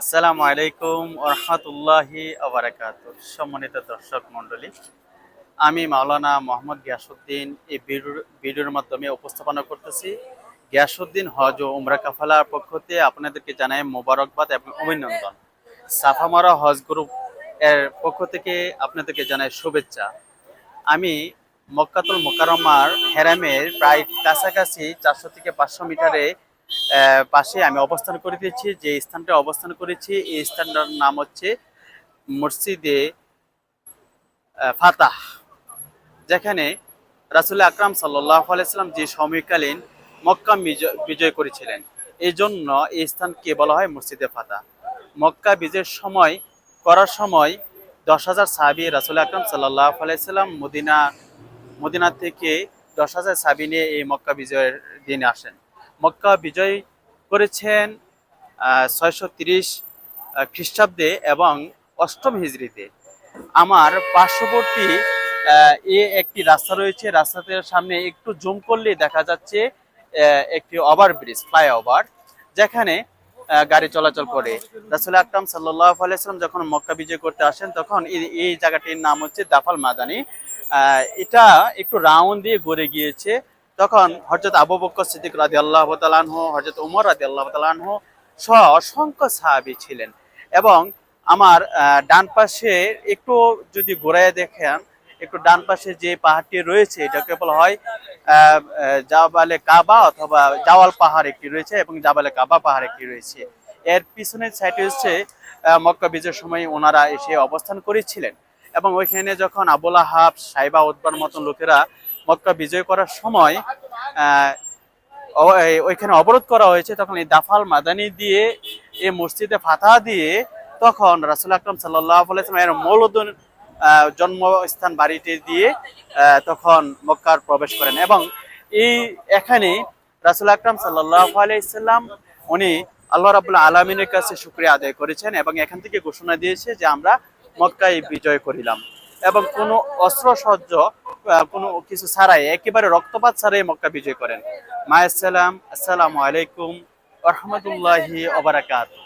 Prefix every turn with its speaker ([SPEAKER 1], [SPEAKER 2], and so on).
[SPEAKER 1] আসসালামু আলাইকুম ওয়া রাহমাতুল্লাহি ওয়া বারাকাতুহু। সম্মানিত দর্শক মণ্ডলী, আমি মাওলানা মোহাম্মদ গিয়াসউদ্দিন এই ভিডিওর মাধ্যমে উপস্থাপনা করতেছি। গিয়াসউদ্দিন হজ ও উমরা কাফালার পক্ষ থেকে আপনাদেরকে জানাই মোবারকবাদ এবং অভিনন্দন। সাফামারা হজ গ্রুপ এর পক্ষ থেকে আপনাদেরকে জানাই শুভেচ্ছা। আমি মক্কাতুল মুকাররমার হেরামের প্রায় কাছাকাছি ৪০০ থেকে ৫০০ মিটারে পাশে আমি অবস্থান করিতেছি। যে স্থানটা অবস্থান করেছি এই স্থানটার নাম হচ্ছে মসজিদে ফাতাহ, যেখানে রাসূল আকরাম সাল্লাল্লাহু আলাইহি সাল্লাম যে সময়কালীন মক্কা বিজয় করেছিলেন, এই জন্য এই স্থানকে বলা হয় মসজিদে ফাতাহ। মক্কা বিজয়ের সময় করার সময় ১০,০০০ সাহাবী রাসূল আকরাম সাল্লাল্লাহু আলাইহি সাল্লাম মদিনা থেকে ১০,০০০ সাহাবী নিয়ে এই মক্কা বিজয়ের দিনে আসেন। মক্কা বিজয় করেছেন ৬৩০ খ্রিস্টাব্দে এবং ৮ম হিজরিতে। আমার পার্শ্ববর্তী একটি রাস্তা রয়েছে, রাস্তাটির সামনে একটু জুম করলে দেখা যাচ্ছে একটি ওভারব্রিজ, ফ্লাইওভার, যেখানে গাড়ি চলাচল করে। রাসূল আকরাম সাল্লাল্লাহু আলাইহি সাল্লাম যখন মক্কা বিজয় করতে আসেন তখন এই জায়গাটির নাম হচ্ছে দাফাল মাদানি। এটা একটু রাউন্ড দিয়ে ঘুরে গিয়েছে। তখন হযরত আবু বকর সিদ্দিক রাদিয়াল্লাহু তাআলা আনহু, হযরত ওমর রাদিয়াল্লাহু তাআলা আনহু সহ অসংখ্য সাহাবী ছিলেন। এবং আমার ডান পাশে একটু যদি ঘুরায় দেখেন, একটু ডান পাশে যে পাহাড়টি রয়েছে এটাকে বলা হয় জাবালে কাবা অথবা জাওয়াল পাহাড় একটি রয়েছে এবং জাবালে কাবা পাহাড় একটি রয়েছে। এর পিছনের সাইডে হচ্ছে মক্কা বিজয়ের সময় ওনারা এসে অবস্থান করেছিলেন। এবং ওইখানে যখন আবুল আহাব, সাইবা, উতবার মতন লোকেরা মক্কা বিজয় করার সময় ওইখানে অবরোধ করা হয়েছে, তখন এই দাফাল মাদানি দিয়ে এই মসজিদে ফাতাহ দিয়ে তখন রাসূল আকরাম সাল্লাল্লাহু আলাইহি ওয়াসাল্লাম এর মৌলুদ জন্মস্থান বাড়িটি দিয়ে তখন মক্কার প্রবেশ করেন। এবং এখানে রাসূল আকরাম সাল্লাল্লাহু আলাইহি ওয়াসাল্লাম উনি আল্লাহ রাব্বুল আলামিনের কাছে শুকরিয়া আদায় করেছেন এবং এখান থেকে ঘোষণা দিয়েছে যে আমরা মক্কায় বিজয় করিলাম। এবং কোনো অস্ত্রসজ্জ কোনো কিছু ছাড়াই, একেবারে রক্তপাত ছাড়াই মক্কা বিজয় করেন। মা'আস সালাম, আসসালামু আলাইকুম ওয়া রাহমাতুল্লাহি ওয়া বারাকাতুহু।